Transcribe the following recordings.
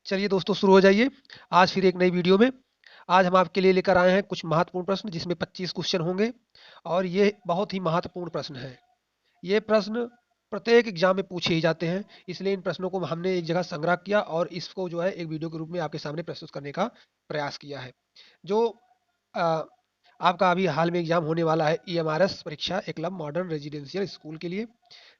चलिए दोस्तों, शुरू हो जाइए। आज फिर एक नई वीडियो में। आज हम आपके लिए लेकर आए हैं कुछ महत्वपूर्ण प्रश्न, जिसमें 25 क्वेश्चन होंगे। और ये बहुत ही महत्वपूर्ण प्रश्न है। ये प्रश्न प्रत्येक एग्जाम में पूछे ही जाते हैं। इसलिए इन प्रश्नों को हमने एक जगह संग्रह किया और इसको जो है एक वीडियो के रूप में आपके सामने प्रस्तुत करने का प्रयास किया है। जो अ, आपका अभी हाल में एग्जाम होने वाला है, EMRS परीक्षा, एकलव्य मॉडर्न रेजिडेंशियल स्कूल के लिए,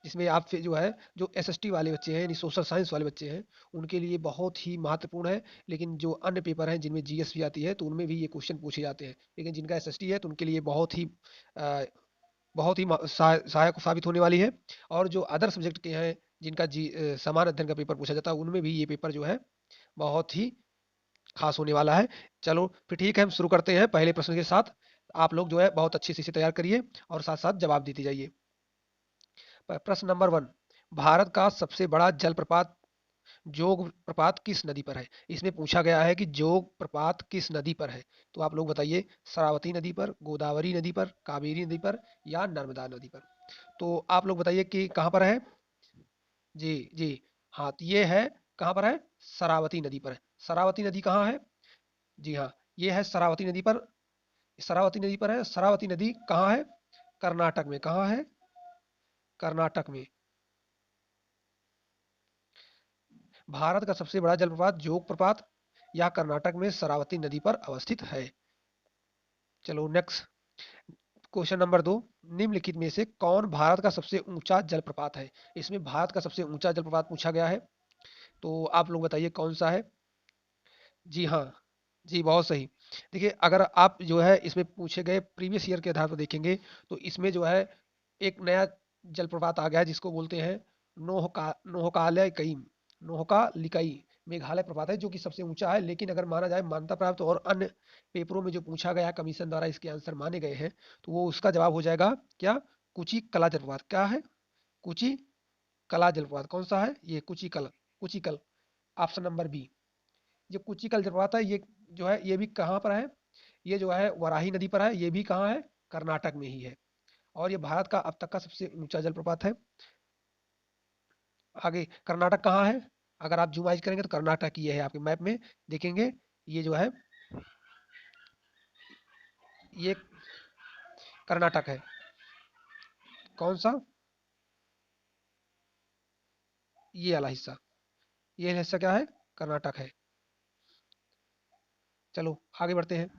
जिसमें आप फिर जो है जो SST वाले बच्चे हैं, यानी सोशल साइंस वाले बच्चे हैं, उनके लिए बहुत ही महत्वपूर्ण है। लेकिन जो अन्य पेपर हैं जिनमें GS भी आती है, तो उनमें भी ये क्वेश्चन पूछे जाते हैं। लेकिन जिनका SST है, तो उनके लिए अ, बहुत ही सहायक साबित होने वाली है। और जो अदर सब्जेक्ट के हैं, जिनका समान अध्ययन का पेपर पूछा जाता है, उनमें भी ये पेपर जो है बहुत ही खास होने वाला है। चलो फिर ठीक है, हम शुरू करते हैं पहले प्रश्न के साथ। आप लोग जो है बहुत अच्छे से इसे तैयार करिए और साथ साथ जवाब देते जाइए। प्रश्न नंबर 1। भारत का सबसे बड़ा जलप्रपात जोग प्रपात किस नदी पर है? इसमें पूछा गया है कि जोग प्रपात किस नदी पर है। तो आप लोग बताइए, शरावती नदी पर, गोदावरी नदी पर, कावेरी नदी पर या नर्मदा नदी पर। तो आप लोग बताइए कि कहाँ पर है। जी जी। हाँ, तो ये है, कहाँ पर है? शरावती नदी पर है। शरावती नदी कहाँ है? जी हाँ, ये है शरावती नदी पर। शरावती नदी पर है। शरावती नदी कहाँ है? कर्नाटक में। कहाँ है? कर्नाटक में। भारत का सबसे बड़ा जलप्रपात जोग प्रपात या कर्नाटक में शरावती नदी पर अवस्थित है। चलो नेक्स्ट। Question number 2। निम्नलिखित में से कौन भारत का सबसे ऊंचा जलप्रपात है? इसमें भारत का सबसे ऊंचा जलप्रपात पूछा गया है। तो आप लोग बताइए कौन सा है। जी हाँ। जी, बहुत सही। देखिए, अगर आप जो है इसमें पूछे गए प्रीवियस ईयर के आधार पर देखेंगे, तो इसमें जो है एक नया जलप्रपात आ गया है, जिसको बोलते हैं नोहकालिकई। नोहकालिकई मेघालय प्रपात है, जो कि सबसे ऊंचा है। लेकिन अगर माना जाए मान्यता प्राप्त और अन्य पेपरों में जो पूछा गया, कमीशन द्वारा इसके आंसर माने गए हैं, तो वो उसका जवाब हो जाएगा क्या? कुची कला जलप्रपात। क्या है? कुची कला जलप्रपात। कौन सा है ये? Kuchikal. Kuchikal. Option number B. ये कुचिकल जलप्रपात है, ये जो है ये भी कहाँ पर है? ये जो है वराही नदी पर है। ये भी कहाँ है? कर्नाटक में ही है। और ये भारत का अब तक का सबसे ऊंचा जलप्रपात है। आगे कर्नाटक कहाँ है? अगर आप जूम आइज करेंगे तो कर्नाटक ये है, आपके मैप में देखेंगे। ये जो है, ये कर्नाटक है। कौन सा? ये वाला हिस्सा। ये हिस्सा क्या है? कर्नाटक है। चलो आगे बढ़ते हैं।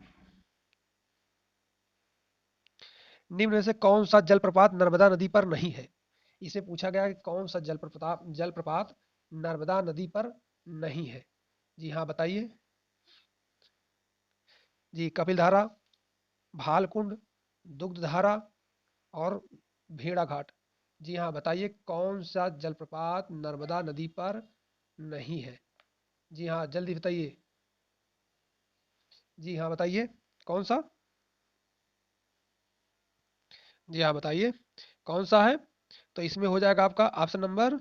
निम्न में से कौन सा जलप्रपात नर्मदा नदी पर नहीं है? इसे पूछा गया कि कौन सा जलप्रपात जलप्रपात नर्मदा नदी पर नहीं है। जी हाँ, बताइए। जी, कपिल धारा, भालकुंड, दुग्ध धारा और भेड़ा घाट। जी हाँ, बताइए कौन सा जलप्रपात नर्मदा नदी पर नहीं है। जी हाँ, जल्दी बताइए। जी हाँ, बताइए कौन सा। जी हाँ, बताइए कौन सा है। तो इसमें हो जाएगा आपका ऑप्शन नंबर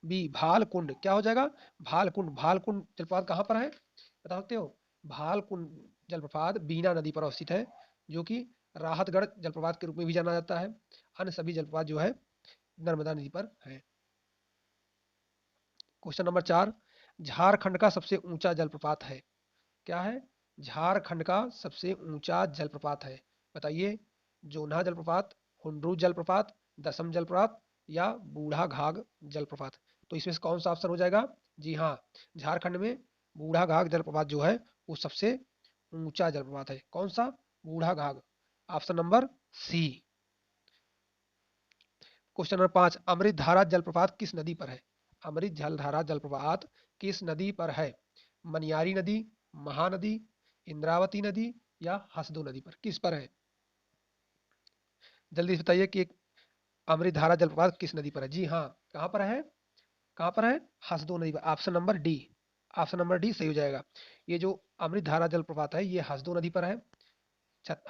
बी, भालकुंड। क्या हो जाएगा? भालकुंड। भालकुंड जलप्रपात कहाँ पर है, बता सकते हो? भालकुंड जलप्रपात बीना नदी पर अवस्थित है, जो कि राहतगढ़ जलप्रपात के रूप में भी जाना जाता है। अन्य सभी जलप्रपात जो है नर्मदा नदी पर है। Question number 4। झारखंड का सबसे ऊंचा जलप्रपात है। क्या है? झारखंड का सबसे ऊंचा जलप्रपात है। बताइए। जोन्हा जलप्रपात, हुंड्रू जलप्रपात, दसम जलप्रपात या बूढ़ा घाघ जलप्रपात। तो इसमें से कौन सा ऑप्शन हो जाएगा? जी हाँ, झारखंड में बूढ़ा घाघ जलप्रपात जो है वो सबसे ऊंचा जलप्रपात है। कौन सा? Budha Ghagh. Option number C. Question number 5। Amrit Dhara जलप्रपात किस नदी पर है? अमृत जलधारा जलप्रपात किस नदी पर है? मनियारी नदी, महानदी, इंद्रावती नदी या हसदो नदी पर? किस पर है? जल्दी से बताइए कि अमृत धारा जलप्रपात किस नदी पर है। जी हाँ, कहाँ पर है? कहाँ पर है? हसदो नदी पर। Option number D. Option number D सही हो जाएगा। ये जो अमृत धारा जलप्रपात है, ये हसदो नदी पर है।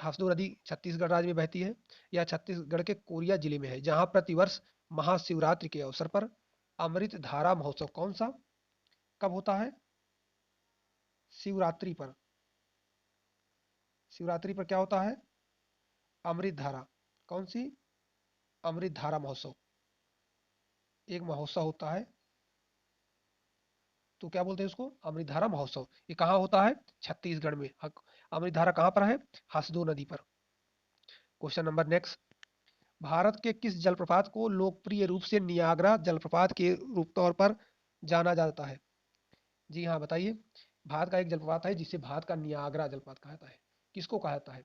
हसदो नदी छत्तीसगढ़ राज्य में बहती है। यह छत्तीसगढ़ के कोरिया जिले में है, जहाँ प्रतिवर्ष महाशिवरात्रि के अवसर पर अमृत धारा महोत्सव, कौन सा, कब होता है? शिवरात्रि पर। शिवरात्रि पर क्या होता है? अमृत धारा। कौन सी? अमृत धारा महोत्सव। एक महोत्सव होता है। तो क्या बोलते हैं उसको, अमृतधारा महोत्सव। ये कहाँ होता है, छत्तीसगढ़ में। अमृतधारा कहाँ पर है, हसदो नदी पर। क्वेश्चन नंबर नेक्स्ट, भारत के किस जलप्रपात को लोकप्रिय रूप से नियाग्रा जलप्रपात के रूप तौर पर जाना जाता है। जी हाँ बताइए। भारत का एक जलप्रपात है जिसे भारत का नियाग्रा जलप्रपात कहा जाता है, किसको कहा जाता है,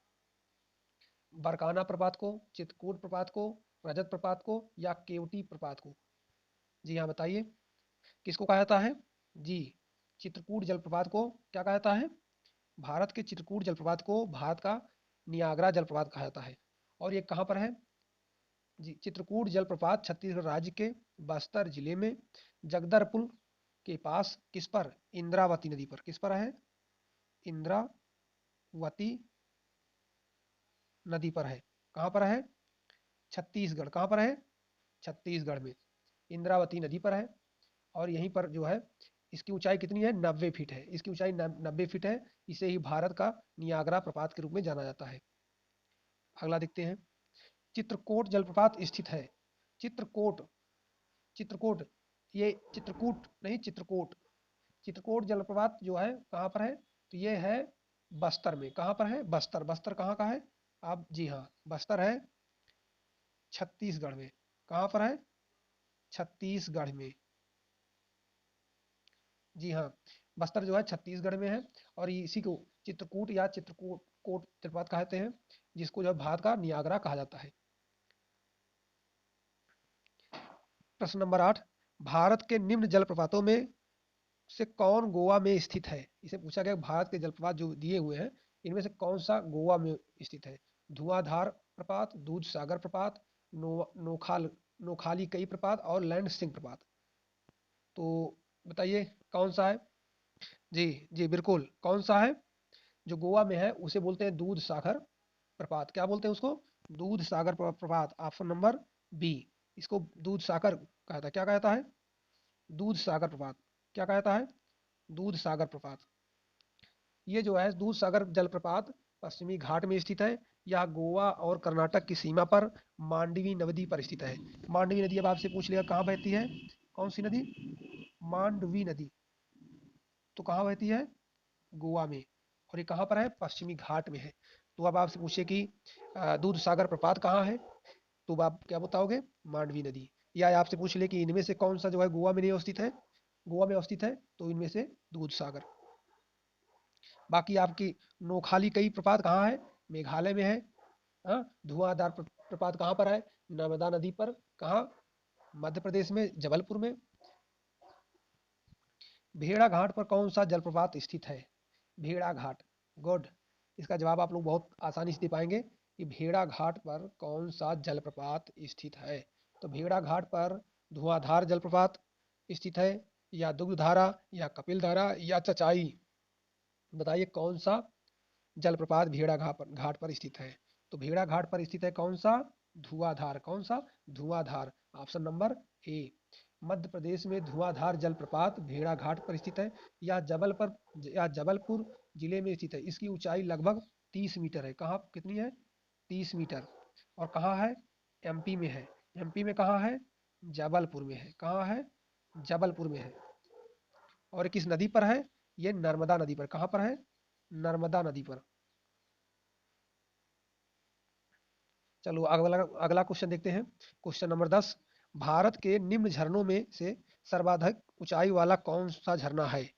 बरकाना प्रपात को, चित्रकूट प्रपात को, रजत प्रपात को, या केवटी प्रपात को। जी हाँ बताइए, किसको कहा जाता है। जी, चित्रकूट जलप्रपात को क्या कहा जाता है, भारत के चित्रकूट जलप्रपात को भारत का नियाग्रा जलप्रपात कहा जाता है। और ये कहाँ पर है, जी, चित्रकूट जलप्रपात छत्तीसगढ़ राज्य के बस्तर जिले में जगदलपुर के पास किस पर, इंद्रावती नदी पर, किस पर है, इंद्रावती नदी पर है। कहाँ पर है, छत्तीसगढ़, कहाँ पर है, छत्तीसगढ़ में इंद्रावती नदी पर है। और यहीं पर जो है इसकी ऊंचाई कितनी है, 90 फीट है, इसकी ऊंचाई 90 फीट है। इसे ही भारत का नियाग्रा प्रपात के रूप में जाना जाता है। अगला देखते हैं, चित्रकोट जलप्रपात स्थित है, चित्रकोट, चित्रकोट, ये चित्रकूट नहीं, चित्रकोट, चित्रकोट जलप्रपात जो है कहाँ पर है, तो ये है बस्तर में। कहाँ पर है, बस्तर, बस्तर कहाँ का है, आप जी हाँ बस्तर है छत्तीसगढ़ में। कहाँ पर है, छत्तीसगढ़ में। जी हाँ, बस्तर जो है छत्तीसगढ़ में है। और इसी को चित्रकूट या चित्रकूट कोट जलप्रपात कहते हैं, जिसको जो है भारत का नियाग्रा कहा जाता है। प्रश्न नंबर 8, भारत के निम्न जलप्रपातों में से कौन गोवा में स्थित है। इसे पूछा गया भारत के जलप्रपात जो दिए हुए हैं इनमें से कौन सा गोवा में स्थित है। धुआंधार प्रपात, दूध सागर प्रपात, नोखाली कई प्रपात और लैंड सिंह प्रपात। तो बताइए कौन सा है। जी, जी बिल्कुल, कौन सा है, जो गोवा में है उसे बोलते हैं दूध सागर प्रपात। क्या बोलते हैं उसको, दूध सागर प्रपात। ऑप्शन नंबर बी, इसको दूध सागर कहा था, क्या कहता है, दूध सागर प्रपात। क्या कहता है, दूध सागर प्रपात। ये जो है दूध सागर जलप्रपात पश्चिमी घाट में स्थित है। यह गोवा और कर्नाटक की सीमा पर मांडवी नदी पर स्थित है। मांडवी नदी अब आपसे पूछ लिया कहाँ बहती है, कौन सी नदी, मांडवी नदी, तो कहाँ बहती है, गोवा में। और ये कहाँ पर है, पश्चिमी घाट में है। तो अब आपसे पूछे कि दूध सागर प्रपात कहाँ है, तो आप क्या बताओगे, मांडवी नदी। या आपसे पूछ ले कि इनमें से कौन सा जो है गोवा में नहीं अवस्थित है, गोवा में अवस्थित है, तो इनमें से दूध सागर। बाकी आपकी नोखाली कई प्रपात कहाँ है, मेघालय में है। हाँ, धुआंधार प्रपात कहाँ पर है, नर्मदा नदी पर। कहाँ, मध्य प्रदेश में जबलपुर में। भेड़ा घाट पर कौन सा जलप्रपात स्थित है, भेड़ा घाट, गुड। इसका जवाब आप लोग बहुत आसानी से दे पाएंगे कि भेड़ा घाट पर कौन सा जलप्रपात स्थित है। तो भेड़ा घाट पर धुआंधार जलप्रपात स्थित है, या दुग्धधारा, या कपिल धारा, या चचाई। बताइए कौन सा जलप्रपात भेड़ा घाट पर स्थित है। तो भेड़ा घाट पर स्थित है कौन सा, धुआंधार, कौन सा, धुआंधार। ऑप्शन नंबर ए। मध्य प्रदेश में धुआंधार जलप्रपात भेड़ा घाट पर स्थित है। यह जबलपुर जिले में स्थित है। इसकी ऊंचाई लगभग 30 मीटर है। कहाँ कितनी है, 30 मीटर। और कहाँ है, एमपी में है। एमपी में कहाँ है, जबलपुर में है। कहाँ है, जबलपुर में है। और किस नदी पर है, ये नर्मदा नदी पर। कहाँ पर है, नर्मदा नदी पर। चलो अगला अगला क्वेश्चन देखते हैं। क्वेश्चन नंबर 10, भारत के निम्न झरनों में से सर्वाधिक ऊंचाई वाला कौन सा झरना है।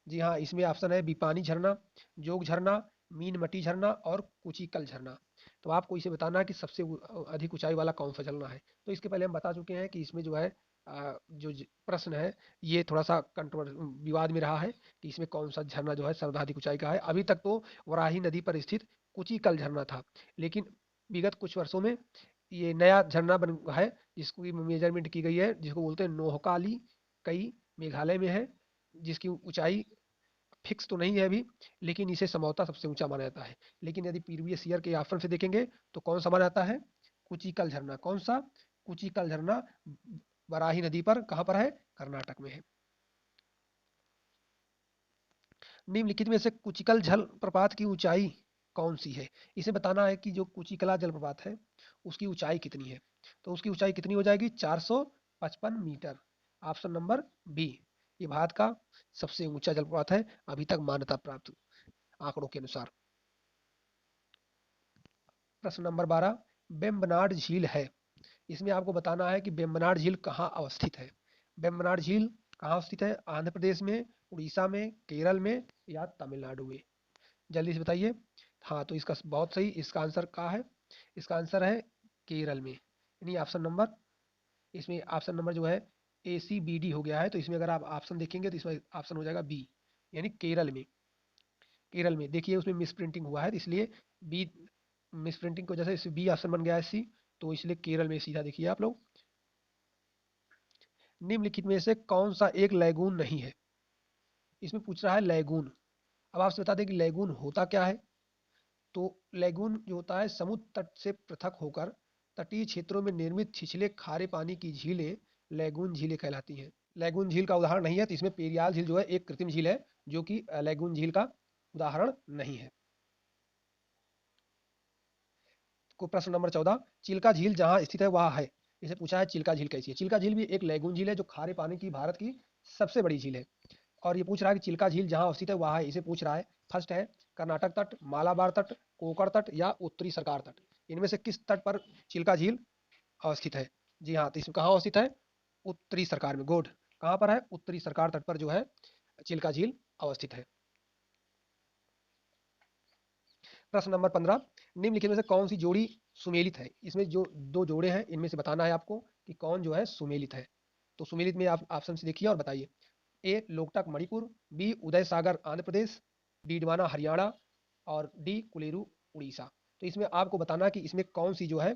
जी हाँ, इसमें ऑप्शन है बीपानी झरना, जोग झरना, मीनमटी झरना और कुचिकल झरना। तो आपको इसे बताना है कि सबसे अधिक ऊंचाई वाला कौन सा झरना है। तो इसके पहले हम बता चुके हैं कि इसमें जो है प्रश्न है ये थोड़ा सा कंट्रोवर विवाद में रहा है कि इसमें कौन सा झरना जो है सर्वाधिक ऊंचाई का है। अभी तक तो वराही नदी पर स्थित कुचिकल झरना था, लेकिन विगत कुछ वर्षों में ये नया झरना बन है जिसकी मेजरमेंट की गई है, जिसको बोलते हैं नोहकाली कई, मेघालय में है। जिसकी ऊंचाई फिक्स तो नहीं है अभी, लेकिन इसे संभवतः सबसे ऊंचा माना जाता है। लेकिन यदि प्रीवियस ईयर के ऑप्शन से देखेंगे तो कौन सा माना जाता है, कुचिकल झरना। कौन सा, कुचिकल झरना वराही नदी पर कहाँ पर है, कर्नाटक में है। निम्नलिखित में से कुचिकल जल प्रपात की ऊंचाई कौन सी है। इसे बताना है कि जो कुचिकला जलप्रपात है उसकी ऊंचाई कितनी है। तो उसकी ऊंचाई कितनी हो जाएगी, 455 मीटर। Option number B. ये भारत का सबसे ऊंचा जलप्रपात है अभी तक मान्यता प्राप्त आंकड़ों के अनुसार। प्रश्न नंबर 12, वेम्बनाड झील है, इसमें आपको बताना है कि वेम्बनाड झील कहाँ अवस्थित है। वेम्बनाड झील कहाँ स्थित है? आंध्र प्रदेश में, उड़ीसा में, केरल में या तमिलनाडु में? जल्दी से बताइए। हाँ, तो इसका बहुत सही, इसका आंसर कहाँ है? इसका आंसर है केरल में, यानी ऑप्शन नंबर, इसमें ऑप्शन नंबर जो है ACBD हो गया है, तो इसमें अगर आप ऑप्शन देखेंगे तो इसमें ऑप्शन हो जाएगा बी, यानी केरल में। केरल में देखिए उसमें मिस प्रिंटिंग हुआ है, तो इसलिए बी, मिस प्रिंटिंग की वजह से बी ऑप्शन बन गया है सी, तो इसलिए केरल में सीधा देखिए आप लोग। निम्नलिखित में से कौन सा एक लैगून नहीं है? इसमें पूछ रहा है लैगून। अब आपसे बता दें कि लैगून होता क्या है। तो लैगून जो होता है समुद्र तट से पृथक होकर तटीय क्षेत्रों में निर्मित छिछले खारे पानी की झीलें लैगून झीलें कहलाती हैं। लैगून झील का उदाहरण नहीं है, तो इसमें पेरियार झील जो है एक कृत्रिम झील है, जो कि लैगून झील का उदाहरण नहीं है। को प्रश्न नंबर 14, चिल्का झील जहाँ स्थित है वह है, इसे पूछा है चिल्का झील कैसी है। चिल्का झील भी एक लैगून झील है जो खारे पानी की भारत की सबसे बड़ी झील है। और ये पूछ रहा है कि चिल्का झील जहाँ स्थित है वह है, इसे पूछ रहा है। फर्स्ट है कर्नाटक तट, मालाबार तट, कोंकण तट या उत्तरी सरकार तट, इनमें से किस तट पर चिल्का झील अवस्थित है? जी हाँ, तो इसमें कहाँ अवस्थित है? उत्तरी सरकार में। गुड, कहाँ पर है? उत्तरी सरकार तट पर जो है चिल्का झील अवस्थित है। प्रश्न नंबर 15, निम्नलिखित में से कौन सी जोड़ी सुमेलित है? इसमें जो दो जोड़े हैं इनमें से बताना है आपको कि कौन जो है सुमेलित है। तो सुमेलित में आप ऑप्शन से देखिए और बताइए। ए लोकटक मणिपुर, बी उदय सागर आंध्र प्रदेश, डीडवाना हरियाणा और डी कुलेरू उड़ीसा। तो इसमें आपको बताना है कि इसमें कौन सी जो है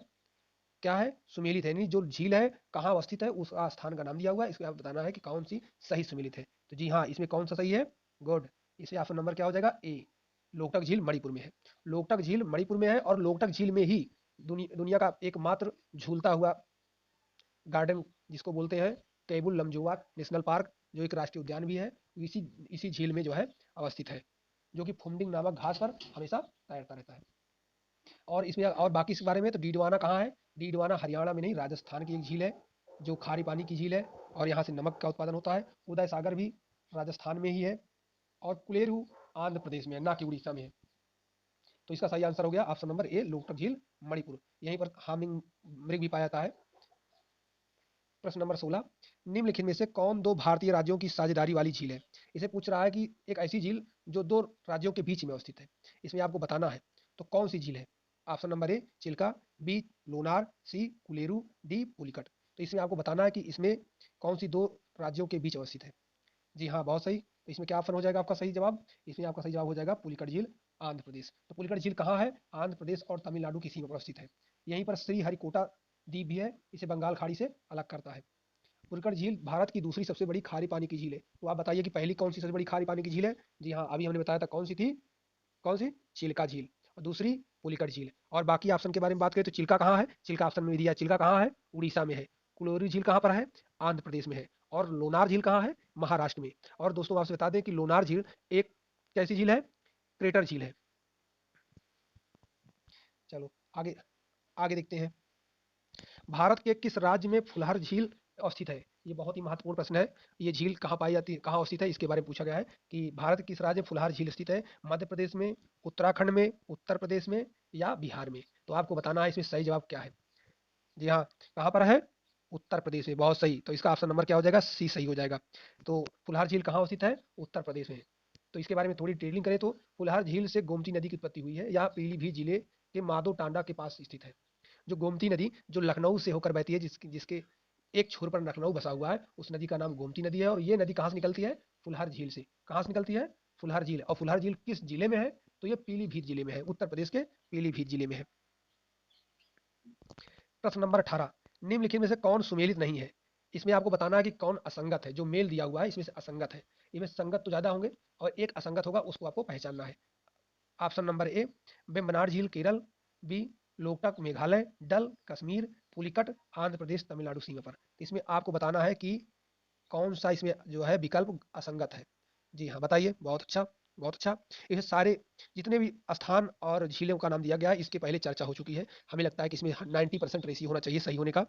क्या है सुमेलित है, यानी जो झील है कहाँ अवस्थित है उस स्थान का नाम दिया हुआ है, इसमें आप बताना है कि कौन सी सही सुमेलित है। तो जी हाँ, इसमें कौन सा सही है? गुड, इसे ऑप्शन नंबर क्या हो जाएगा? ए, लोकटक झील मणिपुर में है। लोकटक झील मणिपुर में है और लोकटक झील में ही दुनिया का एकमात्र झूलता हुआ गार्डन जिसको बोलते हैं कैबुल लमजुआ नेशनल पार्क, जो एक राष्ट्रीय उद्यान भी है, इसी इसी झील में जो है अवस्थित है, जो कि फुमडिंग नामक घास पर हमेशा तैरता रहता है। और इसमें और बाकी इसके बारे में, तो डीडवाना कहाँ है? डीडवाना हरियाणा में नहीं, राजस्थान की एक झील है जो खारी पानी की झील है और यहाँ से नमक का उत्पादन होता है। उदय सागर भी राजस्थान में ही है और कुलेरू आंध्र प्रदेश में है, ना कि उड़ीसा में है। तो इसका सही आंसर हो गया ऑप्शन नंबर ए, लोकटक झील मणिपुर, यहीं पर हामिंग मृग भी पाया जाता है। प्रश्न नंबर 16, निम्नलिखित में से कौन दो भारतीय राज्यों की साझेदारी वाली झील है? इसे पूछ रहा है कि एक ऐसी झील जो दो राज्यों के बीच में अवस्थित है, इसमें आपको बताना है तो कौन सी झील है। Option number A Chilika, B Lonar, C Kolleru, D Pulicat. तो इसमें आपको बताना है कि इसमें कौन सी दो राज्यों के बीच अवस्थित है। जी हाँ, बहुत सही, तो इसमें क्या ऑप्शन हो जाएगा आपका सही जवाब? इसमें आपका सही जवाब हो जाएगा पुलिकट झील, आंध्र प्रदेश। तो पुलिकट झील कहाँ है? आंध्र प्रदेश और तमिलनाडु की सीमा पर अवस्थित है। यहीं पर श्री हरिकोटा द्वीप भी है, इसे बंगाल खाड़ी से अलग करता है। पुलिकट झील भारत की दूसरी सबसे बड़ी खारी पानी की झील है। तो आप बताइए कि पहली कौन सी सबसे बड़ी खारी पानी की झील है? जी हाँ, अभी हमने बताया था कौन सी थी, कौन सी? चिल्का झील, और दूसरी पुलिकट झील। और बाकी ऑप्शन के बारे में बात करें तो चिल्का कहाँ है? चिल्का ऑप्शन में दिया, चिल्का कहाँ है? उड़ीसा में है। कुलोरी झील कहाँ पर है? आंध्र प्रदेश में है। और लोनार झील कहाँ है? महाराष्ट्र में। और दोस्तों आपसे बता दें कि लोनार झील एक कैसी झील है? क्रेटर झील है। चलो आगे, आगे देखते हैं। भारत के किस राज्य में फुलहर झील अवस्थित है? ये बहुत ही महत्वपूर्ण प्रश्न है। ये झील कहाँ पाई जाती है, कहाँ अवस्थित है, इसके बारे में पूछा गया है कि भारत के किस राज्य में फुलहर झील स्थित है? मध्य प्रदेश में, उत्तराखंड में, उत्तर प्रदेश में या बिहार में? तो आपको बताना है इसमें सही जवाब क्या है। जी हाँ, कहाँ पर है? उत्तर प्रदेश में, बहुत सही। तो इसका ऑप्शन नंबर क्या हो जाएगा? सी सही हो जाएगा। तो फुलहार झील कहाँ अवस्थित है? उत्तर प्रदेश में। तो इसके बारे में थोड़ी डिटेलिंग करें तो फुलहार झील से गोमती नदी की उत्पत्ति हुई है। यह पीलीभीत जिले के माधो टांडा के पास स्थित है। जो गोमती नदी जो लखनऊ से होकर बहती है, जिसके जिसके एक छोर पर लखनऊ बसा हुआ है, उस नदी का नाम गोमती नदी है। और ये नदी कहाँ से निकलती है? फुलहर झील से। कहाँ से निकलती है? फुलहर झील। और फुलहर झील किस जिले में है? तो ये पीलीभीत जिले में है, उत्तर प्रदेश के पीलीभीत जिले में है। प्रश्न नंबर 18, निम्नलिखित में से कौन सुमेलित नहीं है? इसमें आपको बताना है कि कौन असंगत है। जो मेल दिया हुआ है इसमें से असंगत है। इसमें संगत तो ज्यादा होंगे और एक असंगत होगा, उसको आपको पहचानना है। ऑप्शन नंबर ए वेम्बनाड झील केरल, बी लोकटक मेघालय, डल कश्मीर, पुलिकट आंध्र प्रदेश तमिलनाडु सीमा पर। तो इसमें आपको बताना है कि कौन सा इसमें जो है विकल्प असंगत है। जी हाँ, बताइए। बहुत अच्छा, बहुत अच्छा। ये सारे जितने भी स्थान और झीलों का नाम दिया गया है इसके पहले चर्चा हो चुकी है। हमें लगता है कि इसमें 90% रेशियो होना चाहिए सही होने का।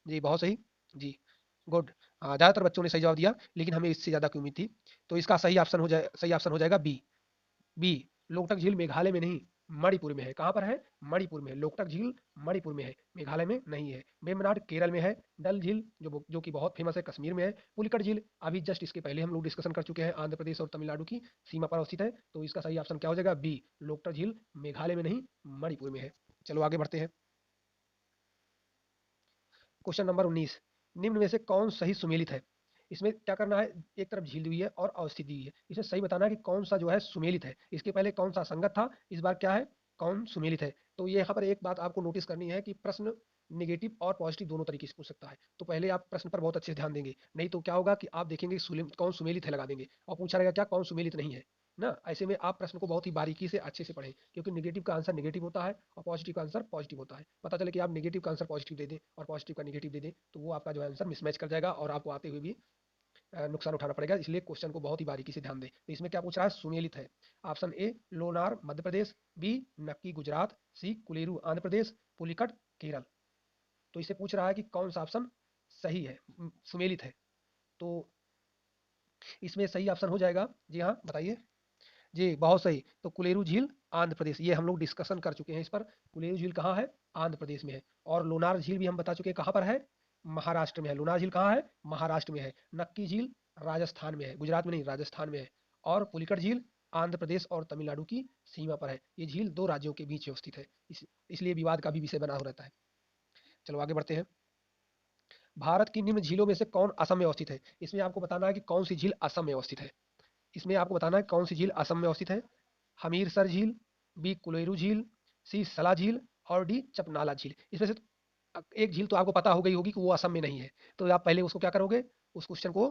जी बहुत सही। जी गुड। हाँ, ज़्यादातर बच्चों ने सही जवाब दिया, लेकिन हमें इससे ज़्यादा की उम्मीद थी। तो इसका सही ऑप्शन हो जाएगा बी। बी, लोकटक झील मेघालय में नहीं, मणिपुर में है। कहाँ पर है? मणिपुर में है। लोकटक झील मणिपुर में है, मेघालय में नहीं है। वेम्बनाड केरल में है। डल झील जो कि बहुत फेमस है, कश्मीर में है। पुलिकट झील अभी जस्ट इसके पहले हम लोग डिस्कशन कर चुके हैं, आंध्र प्रदेश और तमिलनाडु की सीमा पर अवस्थित है। तो इसका सही ऑप्शन क्या हो जाएगा? बी, लोकटक झील मेघालय में नहीं, मणिपुर में है। चलो आगे बढ़ते हैं। क्वेश्चन नंबर 19, निम्न में से कौन सही सुमेलित है? इसमें क्या करना है, एक तरफ झील दी हुई है और अवस्थित दी हुई है, इसमें सही बताना है कि कौन सा जो है सुमेलित है। इसके पहले कौन सा असंगत था, इस बार क्या है, कौन सुमेलित है। तो ये यहाँ पर एक बात आपको नोटिस करनी है कि प्रश्न नेगेटिव और पॉजिटिव दोनों तरीके से पूछ सकता है। तो पहले आप प्रश्न पर बहुत अच्छे से ध्यान देंगे, नहीं तो क्या होगा कि आप देखेंगे कौन सुमेलित है लगा देंगे और पूछा रहेगा क्या कौन सुमेलित नहीं है ना। ऐसे में आप प्रश्न को बहुत ही बारीकी से अच्छे से पढ़ें, क्योंकि नेगेटिव का आंसर नेगेटिव होता है और पॉजिटिव का आंसर पॉजिटिव होता है। पता चले कि आप नेगेटिव का आंसर पॉजिटिव दे दें और पॉजिटिव का नेगेटिव दे दें, तो वो आपका जो है आंसर मिसमैच कर जाएगा और आपको आते हुए भी नुकसान उठाना पड़ेगा। इसलिए क्वेश्चन को बहुत ही बारीकी से ध्यान दें। तो इसमें क्या पूछ रहा है, सुमेलित है। Option A Lonar Madhya Pradesh, B Nakki Gujarat, सी कुलेरू आंध्र प्रदेश, पुलिकट केरल। तो इसे पूछ रहा है कि कौन सा ऑप्शन सही है, सुमेलित है। तो इसमें सही ऑप्शन हो जाएगा, जी हाँ बताइए। जी बहुत सही। तो कुलेरू झील आंध्र प्रदेश, ये हम लोग डिस्कशन कर चुके हैं इस पर। कुलेरू झील कहाँ है? आंध्र प्रदेश में है। और लोनार झील भी हम बता चुके हैं कहाँ पर है, महाराष्ट्र में है। लोनार झील कहाँ है? महाराष्ट्र में है। नक्की झील राजस्थान में है, गुजरात में नहीं, राजस्थान में है। और पुलिकट झील आंध्र प्रदेश और तमिलनाडु की सीमा पर है। ये झील दो राज्यों के बीच अवस्थित है, इसलिए विवाद का भी विषय बना हो रहता है। चलो आगे बढ़ते हैं। भारत की निम्न झीलों में से कौन असम में अवस्थित है? इसमें आपको बताना है कि कौन सी झील असम में अवस्थित है। इसमें आपको बताना है कौन सी झील असम में अवस्थित है। हमीरसर झील, बी कुलेरू झील, सी सला झील और डी चपनाला झील। इसमें से एक झील तो आपको पता हो गई होगी कि वो असम में नहीं है। तो आप पहले उसको क्या करोगे, उस क्वेश्चन को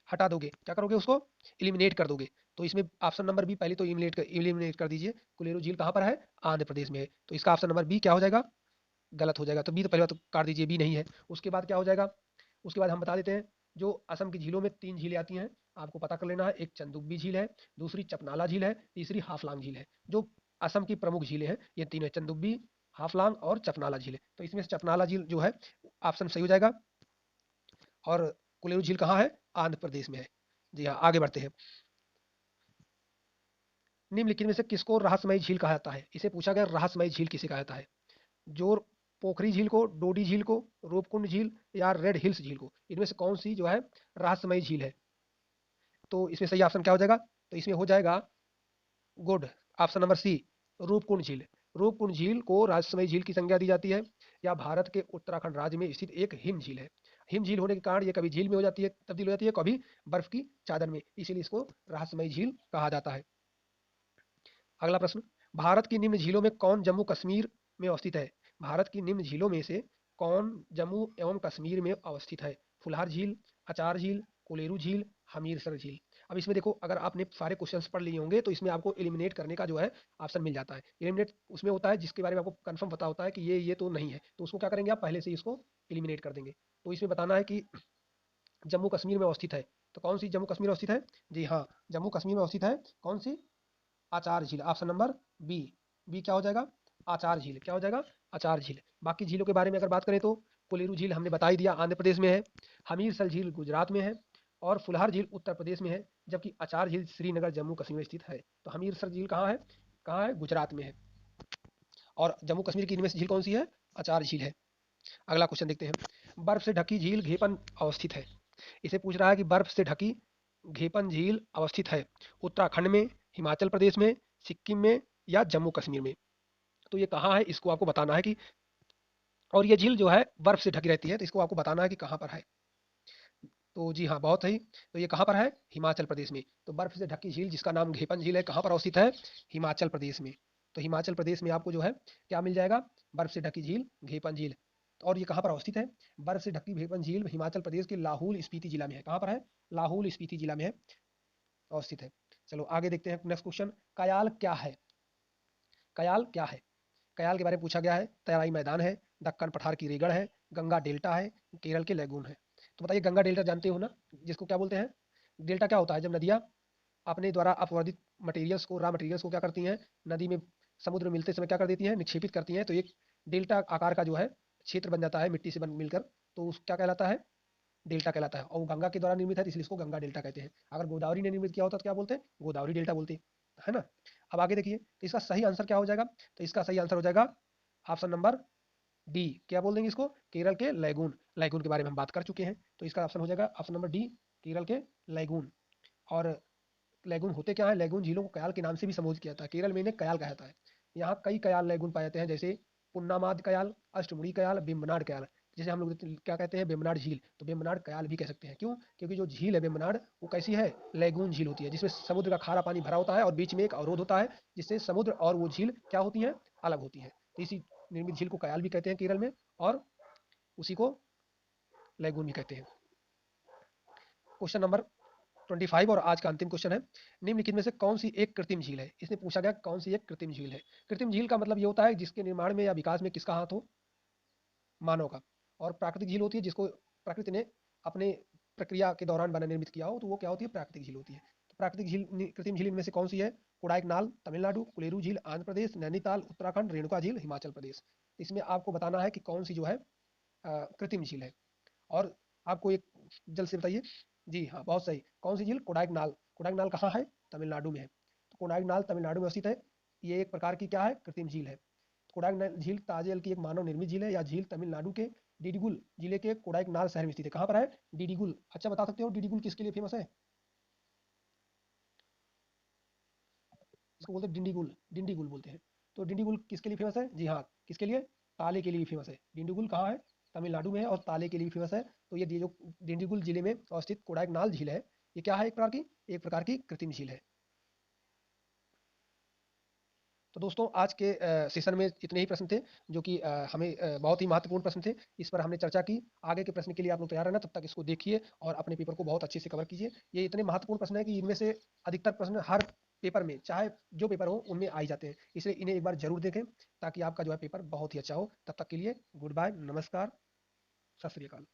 हटा दोगे, क्या करोगे, उसको एलिमिनेट कर दोगे। तो इसमें ऑप्शन नंबर बी पहले तो एलिमिनेट कर दीजिए। कुलेरू झील कहाँ पर है? आंध्र प्रदेश में है। तो इसका ऑप्शन नंबर बी क्या हो जाएगा, गलत हो जाएगा। तो बी तो पहले बात तो काट दीजिए, बी नहीं है। उसके बाद क्या हो जाएगा, उसके बाद हम बता देते हैं। जो असम की झीलों में तीन झीलें आती हैं, आपको पता कर लेना है। एक चंदुब्बी झील है, दूसरी चपनाला झील है, तीसरी हाफलांग झील है। जो असम की प्रमुख झीलें हैं ये तीन है, चंदुब्बी, हाफलांग और चपनाला झील है। तो इसमें से चपनाला झील जो है ऑप्शन सही हो जाएगा। और कुलेरू झील कहाँ है? आंध्र प्रदेश में है। जी हाँ, आगे बढ़ते हैं। निम्नलिखित में से किसको रहस्यमयी झील कहा जाता है? इसे पूछा गया रहस्यमयी झील किसे कहा जाता है। जो पोखरी झील को, डोडी झील को, रूपकुंड झील या रेड हिल्स झील को, इनमें से कौन सी जो है रहस्यमयी झील है? तो इसमें सही ऑप्शन क्या हो जाएगा? तो इसमें हो जाएगा good, option number C, Roopkund झील। रूपकुंड झील को रहस्यमयी झील की संज्ञा दी जाती है। यह भारत के उत्तराखंड राज्य में स्थित एक हिम झील है। हिम झील होने के कारण ये कभी झील में हो जाती है, तब्दील हो जाती है, कभी बर्फ की चादर में, इसीलिए इसको रहस्यमयी झील कहा जाता है। अगला प्रश्न, भारत की निम्न झीलों में कौन जम्मू कश्मीर में अवस्थित है? भारत की निम्न झीलों में से कौन जम्मू एवं कश्मीर में अवस्थित है? फुलहार झील, अचार झील, कोलेरू झील, हमीरसर झील। अब इसमें देखो, अगर आपने सारे क्वेश्चंस पढ़ लिए होंगे तो इसमें आपको एलिमिनेट करने का जो है ऑप्शन मिल जाता है। एलिमिनेट उसमें होता है जिसके बारे में आपको कंफर्म पता होता है कि ये तो नहीं है, तो उसको क्या करेंगे, आप पहले से ही इसको एलिमिनेट कर देंगे। तो इसमें बताना है कि जम्मू कश्मीर में अवस्थित है। तो कौन सी जम्मू कश्मीर में अवस्थित है? जी हाँ, जम्मू कश्मीर में अवस्थित है। कौन सी? आचार झील, ऑप्शन नंबर बी। बी क्या हो जाएगा? आचार झील। क्या हो जाएगा? आचार झील। बाकी झीलों के बारे में अगर बात करें तो कोलेरू झील हमने बता ही दिया, आंध्र प्रदेश में है। हमीरसर झील गुजरात में है। और फुलहार झील उत्तर प्रदेश में है। जबकि आचार झील श्रीनगर जम्मू कश्मीर में स्थित है। तो हमीरसर झील कहाँ है? कहाँ है? गुजरात में है। और जम्मू कश्मीर की इनमें से झील कौन सी है? आचार झील है। अगला क्वेश्चन देखते हैं। बर्फ से ढकी झील घेपन अवस्थित है। इसे पूछ रहा है कि बर्फ से ढकी घेपन झील अवस्थित है उत्तराखंड में, हिमाचल प्रदेश में, सिक्किम में या जम्मू कश्मीर में। तो ये कहाँ है, इसको आपको बताना है कि, और ये झील जो है बर्फ से ढकी रहती है, तो इसको आपको बताना है कि कहाँ पर है। तो जी हाँ बहुत सही। तो ये कहाँ पर है? हिमाचल प्रदेश में। तो बर्फ से ढकी झील जिसका नाम घेपन झील है, कहाँ पर अवस्थित है? हिमाचल प्रदेश में। तो हिमाचल प्रदेश में आपको जो है क्या मिल जाएगा? बर्फ से ढकी झील घेपन झील। और ये कहाँ पर अवस्थित है? बर्फ से ढकी घेपन झील हिमाचल प्रदेश के लाहौल स्पीति जिला में है। कहाँ पर है? लाहौल स्पीति जिला में है, अवस्थित है। चलो आगे देखते हैं नेक्स्ट क्वेश्चन। कयाल क्या है? कयाल क्या है? कयाल के बारे में पूछा गया है। तराई मैदान है, दक्कन पठार की रेगड़ है, गंगा डेल्टा है, केरल के लेगून है। तो बताइए, गंगा डेल्टा जानते हो ना, जिसको क्या बोलते हैं? डेल्टा क्या होता है? जब नदियाँ अपने द्वारा अपवर्दित मटेरियल्स को, रॉ मटेरियल्स को क्या करती हैं, नदी में, समुद्र में मिलते समय क्या कर देती हैं, निक्षेपित करती हैं। तो एक डेल्टा आकार का जो है क्षेत्र बन जाता है मिट्टी से बन मिलकर, तो उस क्या कहलाता है? डेल्टा कहलाता है, और वो गंगा के द्वारा निर्मित है तो इसलिए इसको गंगा डेल्टा कहते हैं। अगर गोदावरी ने निर्मित किया होता तो क्या बोलते हैं? गोदावरी डेल्टा बोलते, है ना। अब आगे देखिए, तो इसका सही आंसर क्या हो जाएगा? तो इसका सही आंसर हो जाएगा ऑप्शन नंबर डी। क्या बोल देंगे इसको? केरल के लैगून। लैगून के बारे में हम बात कर चुके हैं, तो इसका ऑप्शन हो जाएगा ऑप्शन नंबर डी, केरल के लैगून। और लैगून होते क्या है? लैगून झीलों को कयाल के नाम से भी संबोधित किया जाता है। केरल में इन्हें कयाल कहा जाता है। यहाँ कई कयाल लैगून पाए जाते हैं, जैसे पुन्नामाद कयाल, अष्टमुड़ी कयाल, बेम्बनाड कयाल। जैसे हम लोग क्या कहते हैं? बेम्बनाड झील, तो बेम्बनाड कयाल भी कह सकते हैं। क्यों? क्योंकि जो झील है बेम्बनाड, वो कैसी है? लैगून झील होती है, जिसमें समुद्र का खारा पानी भरा होता है और बीच में एक अवरोध होता है, जिससे समुद्र और वो झील क्या होती है? अलग होती है। तो इसी निर्मित झील को कयाल भी कहते हैं केरल में, और उसी को लैगून भी कहते हैं। क्वेश्चन नंबर 25 और आज का अंतिम क्वेश्चन है, निम्नलिखित में से कौन सी एक कृत्रिम झील है? इसने पूछा गया कौन सी एक कृत्रिम झील है। कृत्रिम झील का मतलब ये होता है जिसके निर्माण में या विकास में किसका हाथ हो? मानव का। और प्राकृतिक झील होती है जिसको प्रकृति ने अपने प्रक्रिया के दौरान बना निर्मित किया हो, तो वो क्या होती है? प्राकृतिक झील होती है। तो प्राकृतिक झील कृत्रिम झील इनमें से कौन सी है? कोडाइकनाल तमिलनाडु, कुलेरू झील आंध्र प्रदेश, नैनीताल उत्तराखंड, रेणुका झील हिमाचल प्रदेश। इसमें आपको बताना है कि कौन सी जो है कृत्रिम झील है। और आपको एक जल्द से बताइए। जी हाँ, बहुत सही। कौन सी झील? कोडाइकनाल। कोडाइकनाल कहाँ है? तमिलनाडु में है। तो कोडाइकनाल तमिलनाडु में स्थित है। ये एक प्रकार की क्या है? कृत्रिम झील है। कोडाइकनाल झील ताजे जल की एक मानव निर्मित झील है। यह झील तमिलनाडु के डिडिगुल जिले के कोडाइकनाल शहर में स्थित है। कहाँ पर है? डिडिगुल। अच्छा, बता सकते हो डिडिगुल किसके लिए फेमस है? इसको बोलते हैं डिंडीगुल, डिंडीगुल बोलते हैं। तो डिंडीगुल किसके लिए फेमस है? जी हाँ, किसके लिए? ताले के लिए फेमस है। डिंडीगुल कहाँ है? तमिलनाडु में है, और ताले के लिए फेमस है। तो ये जो डिंडीगुल जिले में अवस्थित कोडाइकनाल झील है, ये क्या है? एक प्रकार की कृत्रिम झील है। तो दोस्तों, आज के सेशन में इतने ही प्रश्न थे, जो कि हमें बहुत ही महत्वपूर्ण प्रश्न थे। इस पर हमने चर्चा की। आगे के प्रश्न के लिए आप लोग तैयार रहना, तब तक इसको देखिए और अपने पेपर को बहुत अच्छे से कवर कीजिए। ये इतने महत्वपूर्ण प्रश्न है कि इनमें से अधिकतर प्रश्न हर पेपर में, चाहे जो पेपर हो, उनमें आ ही जाते हैं। इसलिए इन्हें एक बार जरूर देखें, ताकि आपका जो है पेपर बहुत ही अच्छा हो। तब तक के लिए गुड बाय, नमस्कार, सत श्री अकाल।